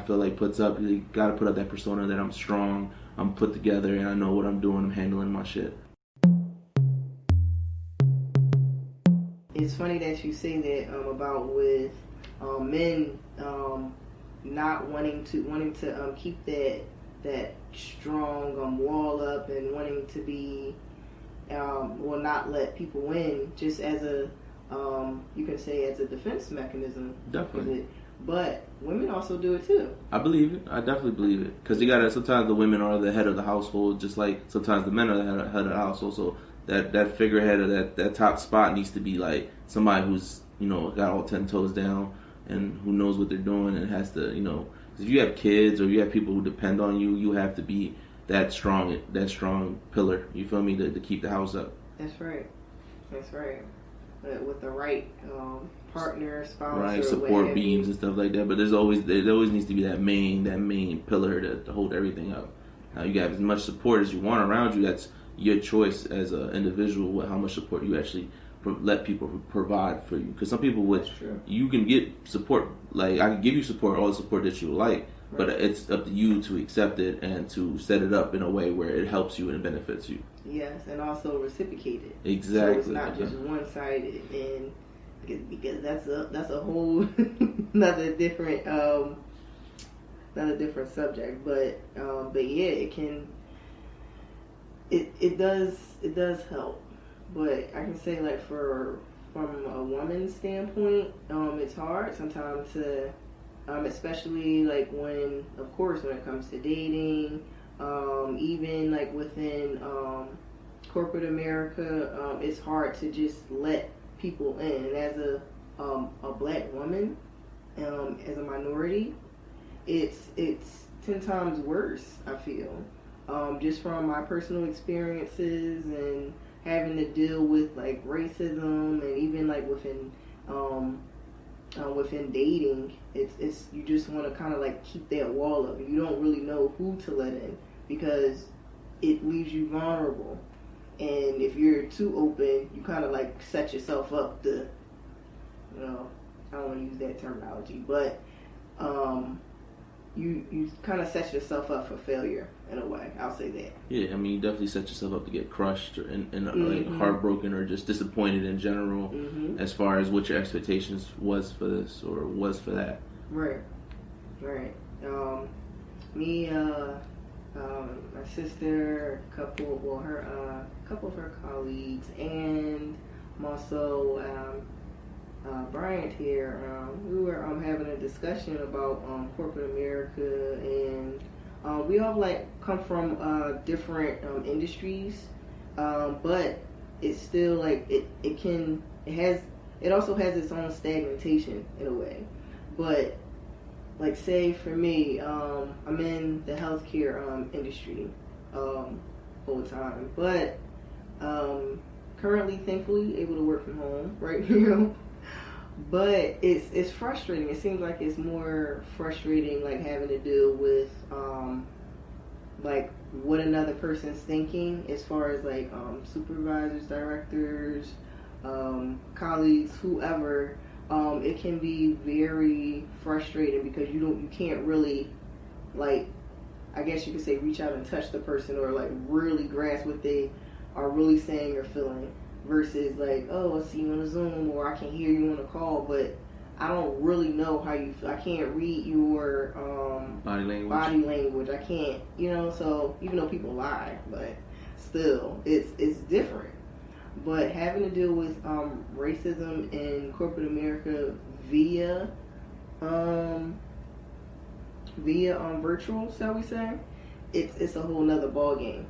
feel like puts up. You got to put up that persona that I'm strong, I'm put together, and I know what I'm doing. I'm handling my shit. It's funny that you say that about with men not wanting to keep that strong wall up and wanting to be will not let people win, just as a you can say as a defense mechanism. Definitely. But women also do it too. I believe it. I definitely believe it. Because you gotta, sometimes the women are the head of the household, just like sometimes the men are the head of the household. So that figurehead of that top spot needs to be like somebody who's, got all 10 toes down and who knows what they're doing and has to, if you have kids or you have people who depend on you, you have to be that strong pillar. You feel me? To keep the house up. That's right. With the right partner, spouse, right, or support beams and stuff like that. But there always needs to be that main pillar to hold everything up. Now you got as much support as you want around you. That's your choice as an individual with how much support you actually let people provide for you. Because some people you can get support. Like I can give you support, all the support that you like, but it's up to you to accept it and to set it up in a way where it helps you and benefits you. Yes, and also reciprocate it. Exactly. So it's not just one-sided, and because that's a whole another different subject. But yeah, it does help. But I can say like from a woman's standpoint, it's hard sometimes to, especially like when it comes to dating. Even like within corporate America, it's hard to just let people in. And as a black woman, as a minority, it's 10 times worse, I feel. Just from my personal experiences and having to deal with like racism, and even like within dating, it's you just want to kind of like keep that wall up. You don't really know who to let in because it leaves you vulnerable. And if you're too open, you kind of like set yourself up to, I don't want to use that terminology, but you kind of set yourself up for failure in a way. I'll say that. Yeah, I mean, you definitely set yourself up to get crushed and like heartbroken or just disappointed in general, as far as what your expectations was for this or was for that. Right. My sister, a couple of her colleagues, and also Bryant here, we were having a discussion about corporate America, and we all like come from different industries, but it's still like it also has its own stagnation in a way. But like say for me, I'm in the healthcare industry full time, but currently, thankfully, able to work from home right now. But it's frustrating. It seems like it's more frustrating, like having to deal with like what another person's thinking, as far as like supervisors, directors, colleagues, whoever. It can be very frustrating because you can't really, like, I guess you could say, reach out and touch the person or like really grasp what they are really saying or feeling. Versus like, oh, I see you on a Zoom, or I can hear you on a call, but I don't really know how you feel. I can't read your body language. I can't, so even though people lie, but still, it's different. But having to deal with racism in corporate America via virtual, shall we say, it's a whole nother ball game.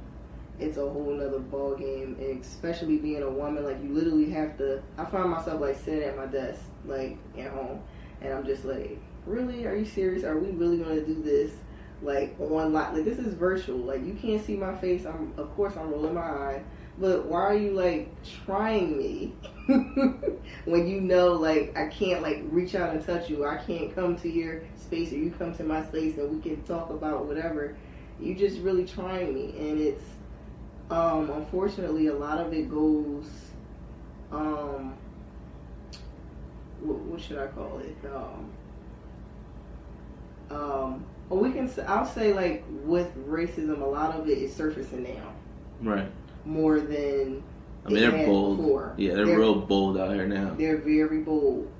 It's a whole nother ball game, and especially being a woman, like you literally have to. I find myself like sitting at my desk, like at home, and I'm just like, really? Are you serious? Are we really going to do this? Like online, like this is virtual. Like you can't see my face. Of course I'm rolling my eye, but why are you like trying me when like I can't like reach out and touch you? I can't come to your space, or you come to my space, and we can talk about whatever. You just really trying me, and it's. Unfortunately, a lot of it goes, what should I call it? I'll say like with racism, a lot of it is surfacing now. Right. More than I mean, they're bold. Before. Yeah, they're real bold out here now. They're very bold.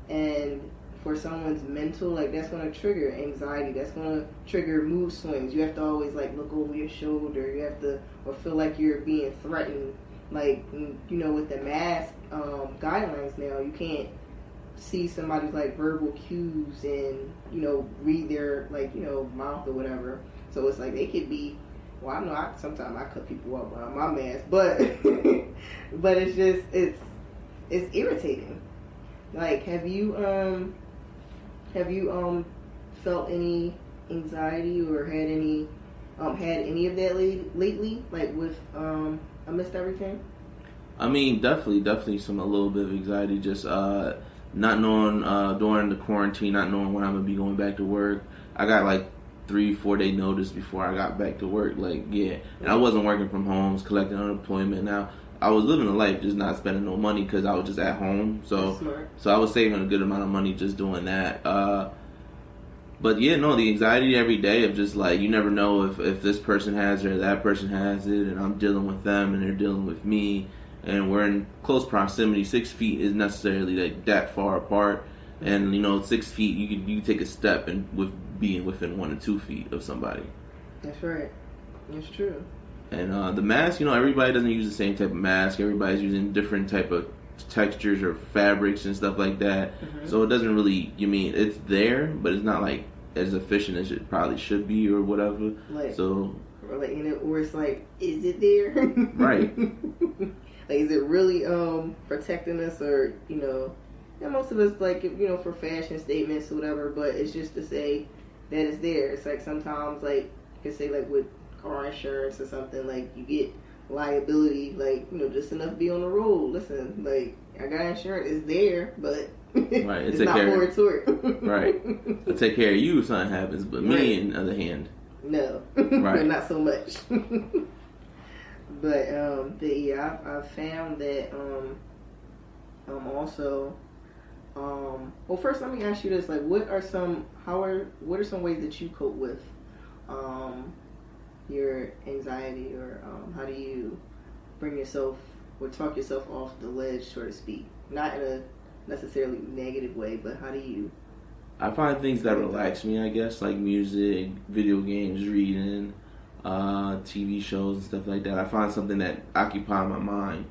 And for someone's mental, like that's going to trigger anxiety. That's going to trigger mood swings. You have to always like look over your shoulder. You have to, or feel like you're being threatened. Like, you know, with the mask guidelines now, you can't see somebody's like verbal cues and, you know, read their like, you know, mouth or whatever. So it's like they could be. Well, I know sometimes I cut people up behind my mask, but but it's just it's irritating. Like, have you felt any anxiety or had any of that lately? Like with amidst everything. I mean, definitely a little bit of anxiety. Just not knowing during the quarantine, not knowing when I'm gonna be going back to work. I got like 3-4 day notice before I got back to work. Like, yeah, and I wasn't working from home, I was collecting unemployment. Now I was living a life, just not spending no money because I was just at home. So I was saving a good amount of money just doing that. But yeah, no, the anxiety every day of just like, you never know if this person has it or that person has it, and I'm dealing with them and they're dealing with me, and we're in close proximity. 6 feet is necessarily like that far apart, and you know, 6 feet you can take a step and with being within 1 or 2 feet of somebody. That's right. It's true. And the mask, you know, everybody doesn't use the same type of mask. Everybody's using different type of textures or fabrics and stuff like that. Mm-hmm. So it doesn't really, you mean, it's there, but it's not like as efficient as it probably should be or whatever. Like, so, or like, or it's like, is it there? Right. Like, is it really protecting us, or, you know, and most of us, like, you know, for fashion statements or whatever, but it's just to say that it's there. It's like sometimes, like, you can say, like, with car insurance or something, like, you get liability, like, you know, just enough to be on the road. Listen, like, I got insurance, it's there, but right, it's not more to it. Right. I'll take care of you if something happens, but me, on the other hand, no. Right. Not so much. But yeah, I've found that also well, first let me ask you this, like, what are some ways that you cope with your anxiety, or how do you bring yourself or talk yourself off the ledge, so to speak? Not in a necessarily negative way, but how do you? I find things that relax me, I guess, like music, video games, reading, TV shows and stuff like that. I find something that occupies my mind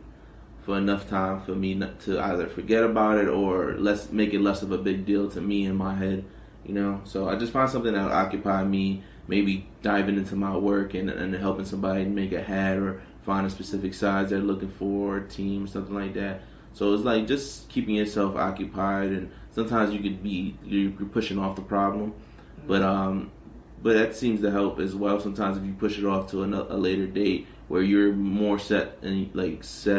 for enough time for me not to either forget about it or make it less of a big deal to me in my head, you know. So I just find something that will occupy me, maybe diving into my work and helping somebody make a hat or find a specific size they're looking for, a team, something like that. So it's like just keeping yourself occupied, and sometimes you're pushing off the problem, but that seems to help as well. Sometimes if you push it off to a later date where you're more set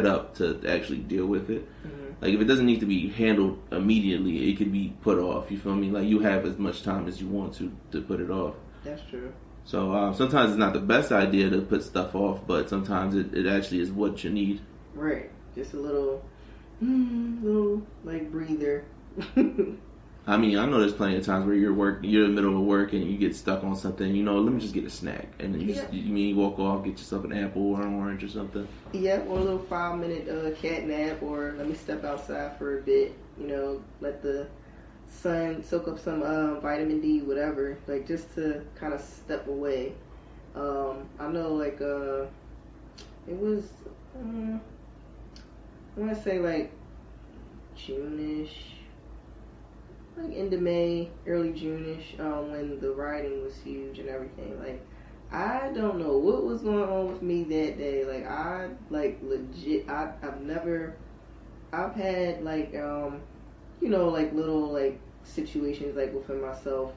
up to actually deal with it. Mm-hmm. Like if it doesn't need to be handled immediately, it can be put off. You feel me? Like you have as much time as you want to put it off. That's true. So sometimes it's not the best idea to put stuff off, but sometimes it actually is what you need. Right. Just a little like breather. I mean, I know there's plenty of times where you're in the middle of work and you get stuck on something. You know, let me just get a snack, and then you walk off, get yourself an apple or an orange or something. Yeah, or a little 5-minute cat nap, or let me step outside for a bit. You know, let the sun soak up some vitamin D, whatever. Like just to kind of step away. I know, like it was I want to say like June-ish. Like end of May, early June-ish, when the rioting was huge and everything. Like, I don't know what was going on with me that day. Like, I've had like, you know, like little like situations like within myself,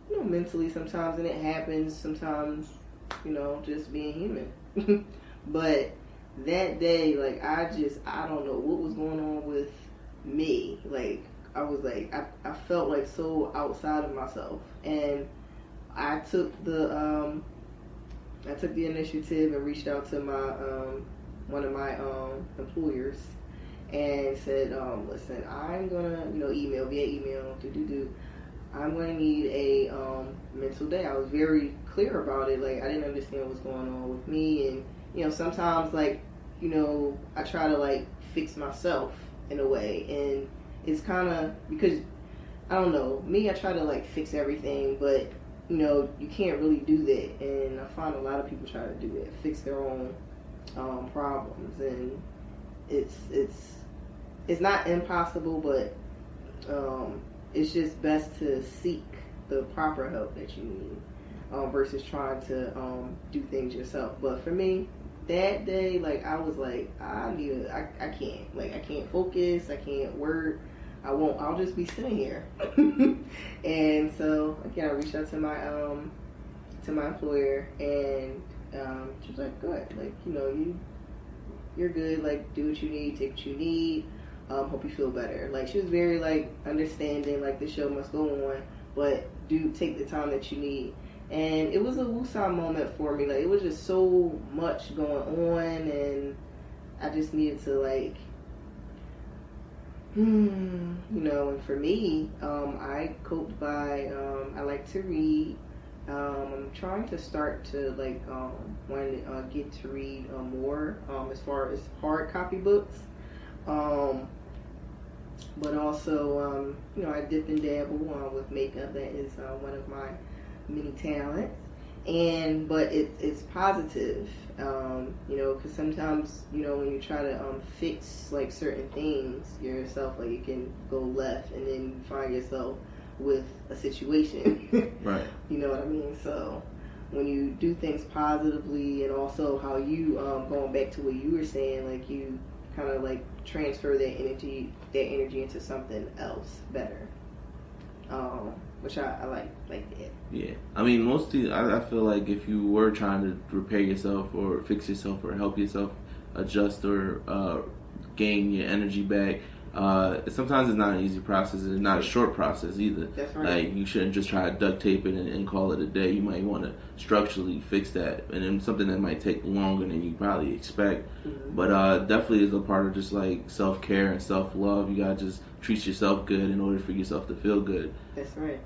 you know, mentally sometimes, and it happens sometimes, you know, just being human. But that day, like, I don't know what was going on with me. Like, I was like, I felt like so outside of myself, and I took the initiative and reached out to my one of my employers and said, listen, I'm gonna, you know, email via email, I'm going to need a mental day. I was very clear about it. Like, I didn't understand what's going on with me. And, you know, sometimes, like, you know, I try to, like, fix myself in a way. And it's kind of, because, I don't know, me, I try to, like, fix everything. But, you know, you can't really do that. And I find a lot of people try to do that, fix their own problems. And it's not impossible, but it's just best to seek the proper help that you need versus trying to do things yourself. But for me, that day, like, I was like, I can't. Like, I can't focus. I can't work. I'll just be sitting here. And so, again, I reached out to my employer, and she was like, good. Like, you know, you're good. Like, do what you need. Take what you need. Hope you feel better. Like, she was very, like, understanding, like, the show must go on, but do take the time that you need. And it was a woosah moment for me. Like, it was just so much going on, and I just needed to, like, you know. And for me, I coped by, I like to read. I'm trying to start to, like, want to get to read more as far as hard copy books. But also, you know, I dip and dabble with makeup. That is one of my many talents. But it's positive, you know, because sometimes, you know, when you try to fix, like, certain things yourself, like, it can go left, and then you find yourself with a situation. Right. You know what I mean? So when you do things positively, and also how you, going back to what you were saying, like, you kind of, like, transfer that energy into something else better, which I like that. Yeah, I mean, mostly I feel like if you were trying to repair yourself or fix yourself or help yourself adjust or gain your energy back, sometimes it's not an easy process. It's not a short process either. That's right. Like, you shouldn't just try to duct tape it and call it a day. You might want to structurally fix that, and then something that might take longer than you probably expect. Mm-hmm. But definitely is a part of just, like, self-care and self-love. You gotta just treat yourself good in order for yourself to feel good. That's right.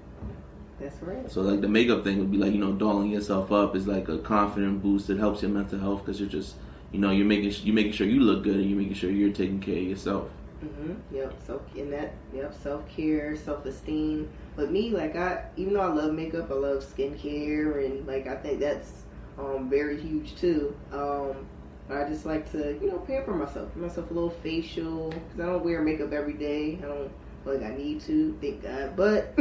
That's right. So, like, the makeup thing would be like, you know, dolling yourself up is like a confident boost. It helps your mental health because you're just, you know, you're making sure you look good, and you're making sure you're taking care of yourself. Mm-hmm. Yep. Self-care, self-esteem. But me, like, even though I love makeup, I love skincare, and, like, I think that's very huge too. I just like to, you know, pamper myself. Give myself a little facial, because I don't wear makeup every day. I don't feel like I need to, thank God. But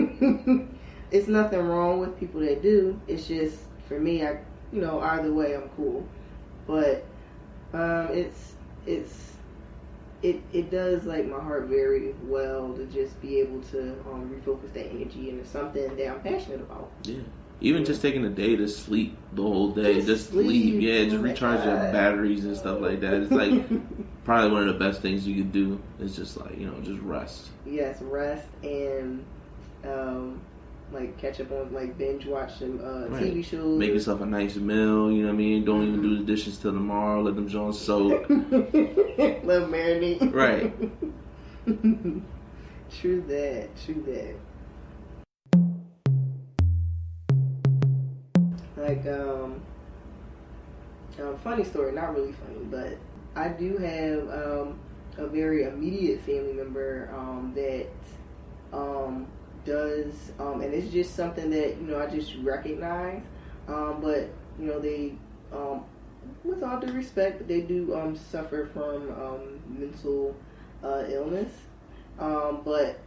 it's nothing wrong with people that do. It's just, for me, you know, either way, I'm cool. But it does, like, my heart very well to just be able to refocus that energy into something that I'm passionate about. Yeah. Even just taking a day to sleep the whole day, just sleep. Yeah, just recharge your batteries and stuff like that. It's like probably one of the best things you could do is just, like, you know, just rest. Yes, rest, and like, catch up on, like, binge watch some TV shows. Make yourself a nice meal, you know what I mean? Don't even do the dishes till tomorrow. Let them joints soak. Let them marinate. Right. True that. Like, funny story, not really funny, but I do have a very immediate family member that does, and it's just something that, you know, I just recognize, but, you know, they, with all due respect, they do suffer from mental illness, but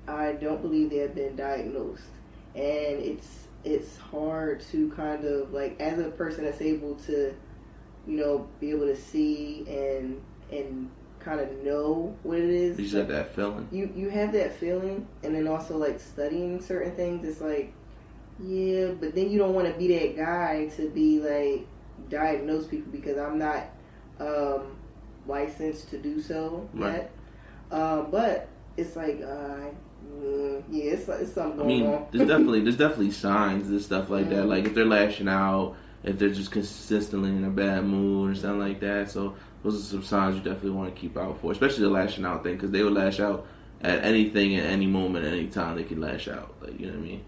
I don't believe they have been diagnosed, and it's hard to kind of, like, as a person that's able to, you know, be able to see and kind of know what it is. You just have that feeling. You have that feeling, and then also, like, studying certain things, it's like, yeah, but then you don't want to be that guy to be, like, diagnose people, because I'm not licensed to do so yet. But it's like, yeah, it's something going on. there's definitely signs and stuff like that. Like, if they're lashing out, if they're just consistently in a bad mood or something like that. So those are some signs you definitely want to keep out for, especially the lashing out thing, because they will lash out at anything, at any moment, at any time, they can lash out. Like, you know what I mean?